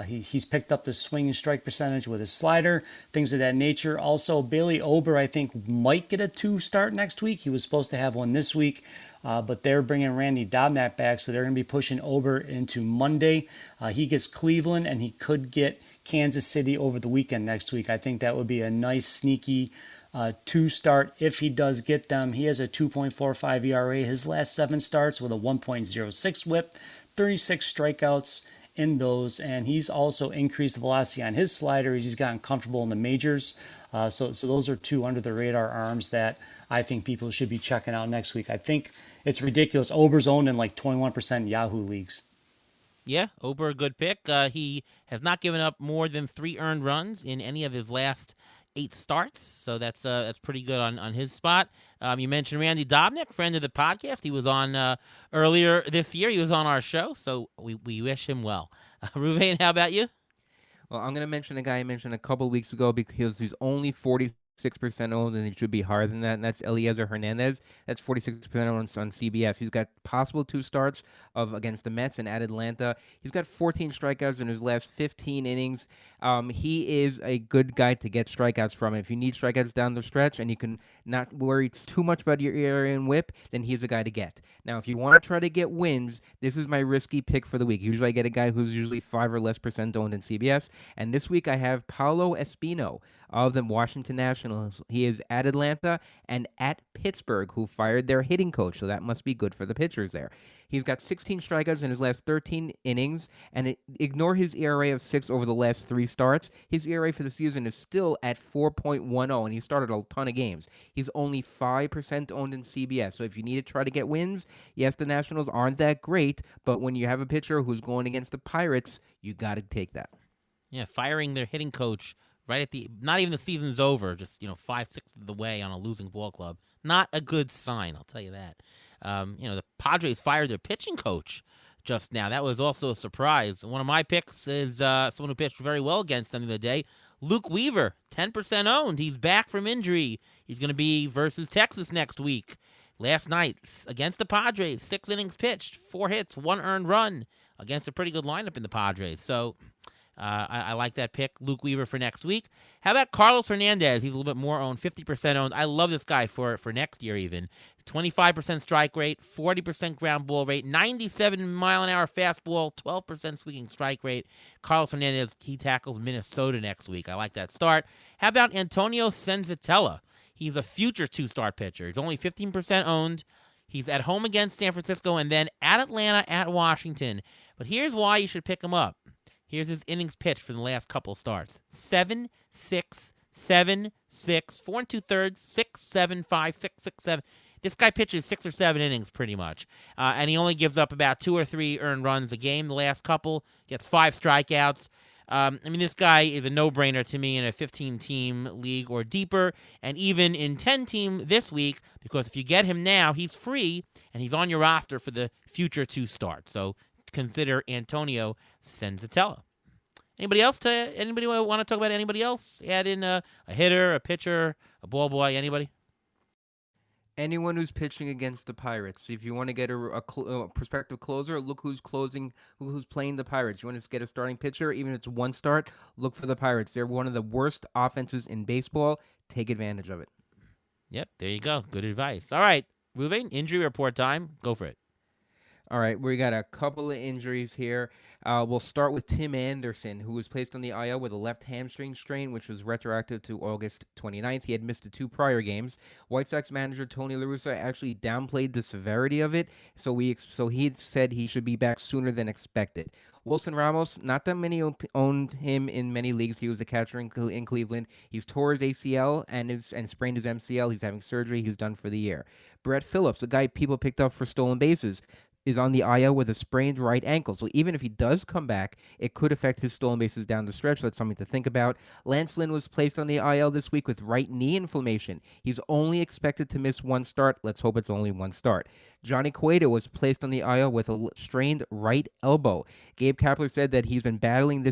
He's picked up the swing and strike percentage with his slider, things of that nature. Also, Bailey Ober, I think, might get a 2 start next week. He was supposed to have one this week, but they're bringing Randy Dobnak back, so they're going to be pushing Ober into Monday. He gets Cleveland, and he could get Kansas City over the weekend next week. I think that would be a nice, sneaky 2 start if he does get them. He has a 2.45 ERA. His last 7 starts with a 1.06 WHIP, 36 strikeouts in those, and he's also increased the velocity on his slider as he's gotten comfortable in the majors. So those are 2 under the radar arms that I think people should be checking out next week. I think it's ridiculous. Ober's owned in like 21% Yahoo leagues. Yeah, Ober, a good pick. He has not given up more than 3 earned runs in any of his last 8 starts, so that's pretty good on his spot. You mentioned Randy Dobnak, friend of the podcast. He was on earlier this year. He was on our show, so we wish him well. Ruvain, how about you? Well, I'm going to mention a guy I mentioned a couple weeks ago because he's only 46% owned, and it should be higher than that, and that's Eliezer Hernandez. That's 46% owned on CBS. He's got possible 2 starts against the Mets and at Atlanta. He's got 14 strikeouts in his last 15 innings. He is a good guy to get strikeouts from. If you need strikeouts down the stretch and you can not worry too much about your ERA and WHIP, then he's a guy to get. Now, if you want to try to get wins, this is my risky pick for the week. Usually I get a guy who's usually 5 or less % owned in CBS, and this week I have Paulo Espino of the Washington Nationals. He is at Atlanta and at Pittsburgh, who fired their hitting coach, so that must be good for the pitchers there. He's got 16 strikeouts in his last 13 innings, and ignore his ERA of 6 over the last 3 starts. His ERA for the season is still at 4.10, and he started a ton of games. He's only 5% owned in CBS, so if you need to try to get wins, yes, the Nationals aren't that great, but when you have a pitcher who's going against the Pirates, you got to take that. Yeah, firing their hitting coach right at not even the season's over, just 5/6 of the way on a losing ball club. Not a good sign, I'll tell you that. The Padres fired their pitching coach just now. That was also a surprise. One of my picks is someone who pitched very well against them the other day, Luke Weaver, 10% owned. He's back from injury. He's going to be versus Texas next week. Last night against the Padres, 6 innings pitched, 4 hits, 1 earned run against a pretty good lineup in the Padres. So I like that pick, Luke Weaver, for next week. How about Carlos Hernandez? He's a little bit more owned, 50% owned. I love this guy for next year even. 25% strike rate, 40% ground ball rate, 97-mile-an-hour fastball, 12% swinging strike rate. Carlos Hernandez, he tackles Minnesota next week. I like that start. How about Antonio Senzatella? He's a future 2-star pitcher. He's only 15% owned. He's at home against San Francisco and then at Atlanta, at Washington. But here's why you should pick him up. Here's his innings pitched for the last couple starts: 7, 6, 7, 6, 4 2/3, 6, 7, 5, 6, 6, 7. This guy pitches 6 or 7 innings pretty much, and he only gives up about 2 or 3 earned runs a game. The last couple gets 5 strikeouts. This guy is a no-brainer to me in a 15-team league or deeper, and even in 10-team this week, because if you get him now, he's free, and he's on your roster for the future 2 starts. So consider Antonio Senzatella. Anybody want to talk about anybody else? Add in a hitter, a pitcher, a ball boy, anybody? Anyone who's pitching against the Pirates. If you want to get a prospective closer, look who's playing the Pirates. You want to get a starting pitcher, even if it's one start, look for the Pirates. They're one of the worst offenses in baseball. Take advantage of it. Yep, there you go. Good advice. All right, Ruvain, injury report time. Go for it. All right, we got a couple of injuries here. We'll start with Tim Anderson, who was placed on the IL with a left hamstring strain, which was retroactive to August 29th. He had missed the 2 prior games. White Sox manager Tony La Russa actually downplayed the severity of it, so he said he should be back sooner than expected. Wilson Ramos, not that many owned him in many leagues. He was a catcher in Cleveland. He's tore his ACL and sprained his MCL. He's having surgery. He's done for the year. Brett Phillips, a guy people picked up for stolen bases, is on the IL with a sprained right ankle. So even if he does come back, it could affect his stolen bases down the stretch. So that's something to think about. Lance Lynn was placed on the IL this week with right knee inflammation. He's only expected to miss 1 start. Let's hope it's only 1 start. Johnny Cueto was placed on the IL with a strained right elbow. Gabe Kapler said that Cueto's been battling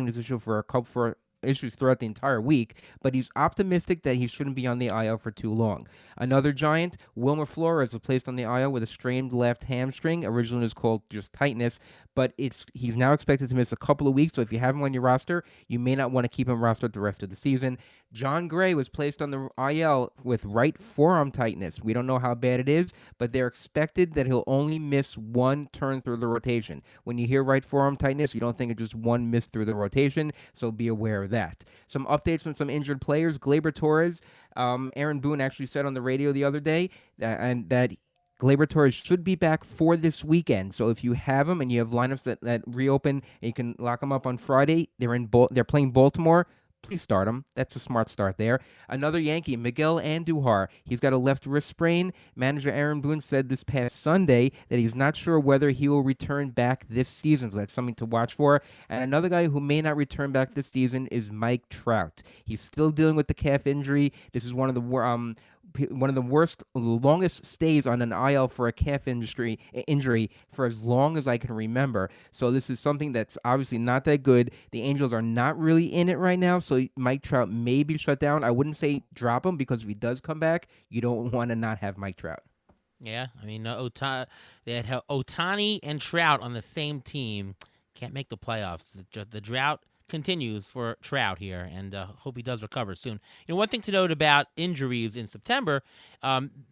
this issue for issues throughout the entire week, but he's optimistic that he shouldn't be on the IL for too long. Another Giant, Wilmer Flores, was placed on the IL with a strained left hamstring. Originally it was called just tightness, but he's now expected to miss a couple of weeks, so if you have him on your roster, you may not want to keep him rostered the rest of the season. John Gray was placed on the IL with right forearm tightness. We don't know how bad it is, but they're expected that he'll only miss 1 turn through the rotation. When you hear right forearm tightness, you don't think it's just 1 miss through the rotation, so be aware of that. Some updates on some injured players. Gleyber Torres, Aaron Boone actually said on the radio the other day that Gleyber Torres should be back for this weekend. So if you have him and you have lineups that reopen and you can lock them up on Friday, they're playing Baltimore, please start him. That's a smart start there. Another Yankee, Miguel Andujar. He's got a left wrist sprain. Manager Aaron Boone said this past Sunday that he's not sure whether he will return back this season. So that's something to watch for. And another guy who may not return back this season is Mike Trout. He's still dealing with the calf injury. This is one of the longest stays on an IL for a calf injury for as long as I can remember. So this is something that's obviously not that good. The Angels are not really in it right now, so Mike Trout may be shut down. I wouldn't say drop him, because if he does come back, you don't want to not have Mike Trout. Yeah, they had Ohtani and Trout on the same team. Can't make the playoffs. The drought continues for Trout here, and hope he does recover soon. One thing to note about injuries in September,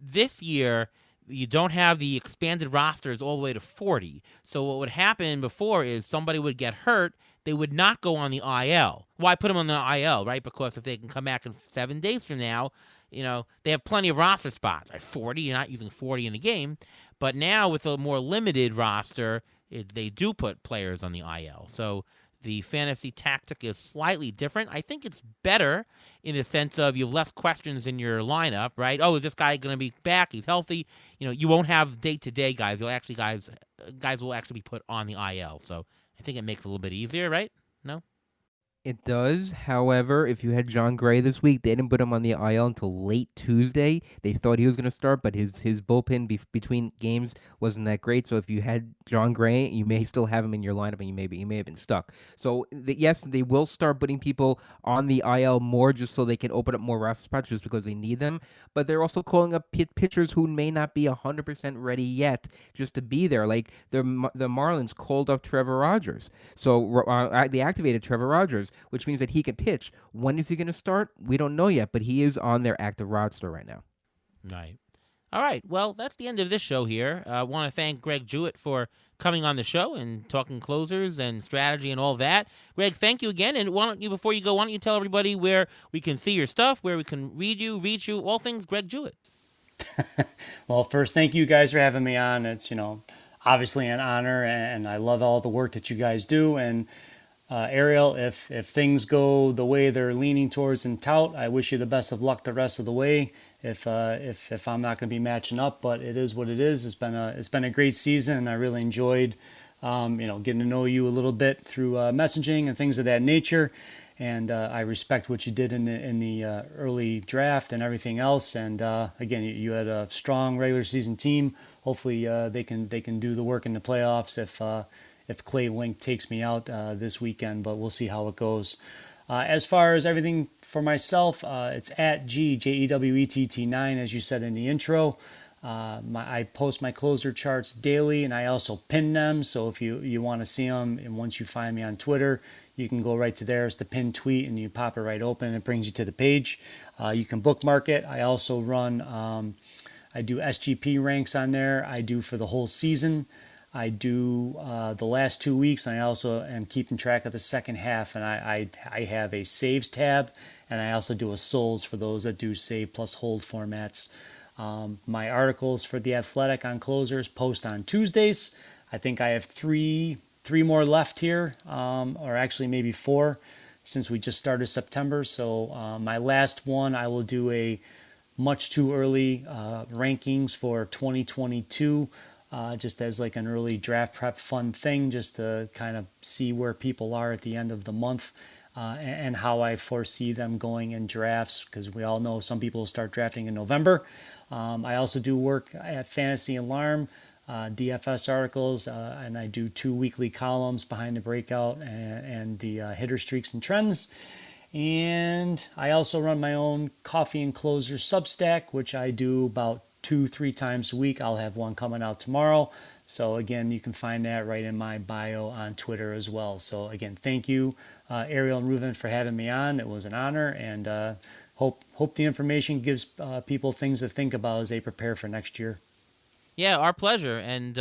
this year you don't have the expanded rosters all the way to 40. So what would happen before is somebody would get hurt, they would not go on the IL. Why put them on the IL, right? Because if they can come back in 7 days from now, they have plenty of roster spots. Right? 40, you're not using 40 in a game. But now with a more limited roster, they do put players on the IL. So the fantasy tactic is slightly different. I think it's better in the sense of you have less questions in your lineup, right? Oh, is this guy going to be back? He's healthy. You won't have day-to-day guys. Guys will actually be put on the IL. So I think it makes it a little bit easier, right? No? It does. However, if you had John Gray this week, they didn't put him on the IL until late Tuesday. They thought he was going to start, but his bullpen between games wasn't that great. So if you had John Gray, you may still have him in your lineup, and you may have been stuck. So yes, they will start putting people on the IL more just so they can open up more roster spots just because they need them. But they're also calling up pitchers who may not be 100% ready yet just to be there. Like the Marlins called up Trevor Rogers. So they activated Trevor Rogers, which means that he can pitch. When is he going to start? We don't know yet, but he is on their active roster right now. Right. All right. Well, that's the end of this show here. I want to thank Greg Jewett for coming on the show and talking closers and strategy and all that. Greg, thank you again. And before you go, why don't you tell everybody where we can see your stuff, where we can read you, reach you, all things Greg Jewett. Well, first, thank you guys for having me on. It's, obviously an honor, and I love all the work that you guys do. And Ariel, if things go the way they're leaning towards in Tout, I wish you the best of luck the rest of the way. If I'm not going to be matching up, but it is what it is. It's been a great season, and I really enjoyed getting to know you a little bit through messaging and things of that nature. And I respect what you did in the early draft and everything else. And again, you had a strong regular season team. Hopefully, they can do the work in the playoffs if Clay Link takes me out this weekend. But we'll see how it goes. As far as everything for myself, it's at JEWETT9, as you said in the intro. I post my closer charts daily, and I also pin them. So if you want to see them, and once you find me on Twitter, you can go right to there. It's the pinned tweet, and you pop it right open, and it brings you to the page. You can bookmark it. I also run, I do SGP ranks on there. I do for the whole season. I do the last 2 weeks, and I also am keeping track of the second half, and I have a saves tab, and I also do a souls for those that do save plus hold formats. My articles for The Athletic on closers post on Tuesdays. I think I have three more left here, or actually maybe 4, since we just started September. So my last one, I will do a much too early rankings for 2022, just as like an early draft prep fun thing, just to kind of see where people are at the end of the month. And how I foresee them going in drafts, because we all know some people will start drafting in November. I also do work at Fantasy Alarm, DFS articles, and I do 2 weekly columns behind the breakout and the hitter streaks and trends. And I also run my own Coffee and Closer Substack, which I do about 2-3 times a week. I'll have one coming out tomorrow. So again, you can find that right in my bio on Twitter as well. So again, thank you, Ariel and Reuven, for having me on. It was an honor, and hope the information gives people things to think about as they prepare for next year. Yeah, our pleasure, and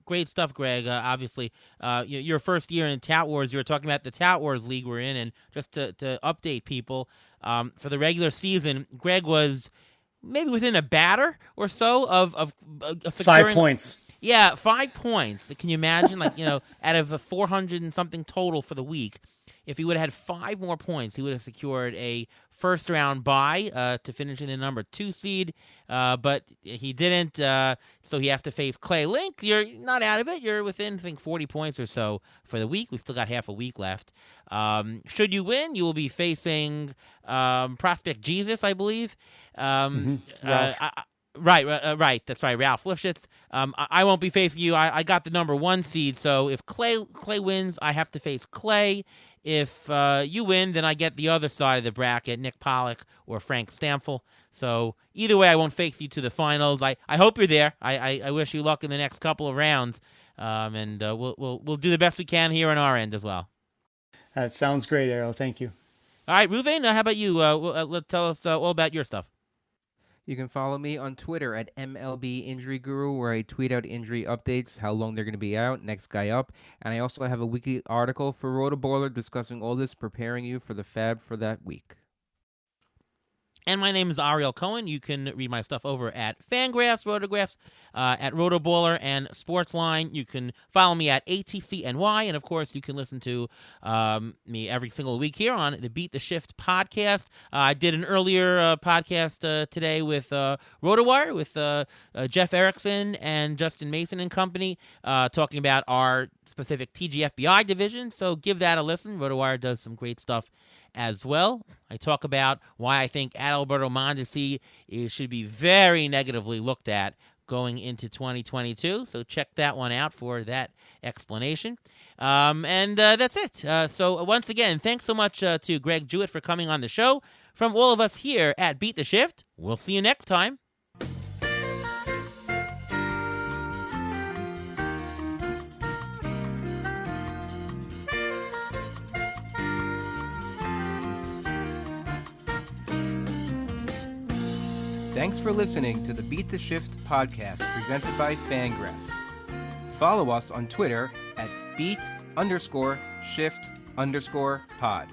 great stuff, Greg. Obviously, your first year in Tout Wars, you were talking about the Tout Wars league we're in, and just to update people, for the regular season, Greg was maybe within a batter or so of securing 5 points. Yeah, 5 points. Can you imagine? Out of a 400 and something total for the week, if he would have had 5 more points, he would have secured a first-round bye to finish in the number 2 seed. But he didn't, so he has to face Clay Link. You're not out of it. You're within, I think, 40 points or so for the week. We've still got half a week left. Should you win, you will be facing Prospect Jesus, I believe. Right. That's right, Ralph Lifshitz. I won't be facing you. I got the number 1 seed, so if Clay wins, I have to face Clay. If you win, then I get the other side of the bracket, Nick Pollock or Frank Stamfel. So either way, I won't face you to the finals. I hope you're there. I wish you luck in the next couple of rounds, and we'll do the best we can here on our end as well. That sounds great, Ariel. Thank you. All right, Reuven, how about you? Tell us all about your stuff. You can follow me on Twitter at MLB Injury Guru, where I tweet out injury updates, how long they're going to be out, next guy up. And I also have a weekly article for Rotoballer discussing all this, preparing you for the fab for that week. And my name is Ariel Cohen. You can read my stuff over at Fangraphs, Rotographs, at Rotoballer and Sportsline. You can follow me at ATCNY. And, of course, you can listen to me every single week here on the Beat the Shift podcast. I did an earlier podcast today with RotoWire with Jeff Erickson and Justin Mason and company talking about our specific TGFBI division. So give that a listen. RotoWire does some great stuff as well. I talk about why I think Adalberto Mondesi should be very negatively looked at going into 2022. So check that one out for that explanation. And that's it. So once again, thanks so much to Greg Jewett for coming on the show. From all of us here at Beat the Shift, we'll see you next time. Thanks for listening to the Beat the Shift podcast presented by Fangraphs. Follow us on Twitter at beat_shift_pod.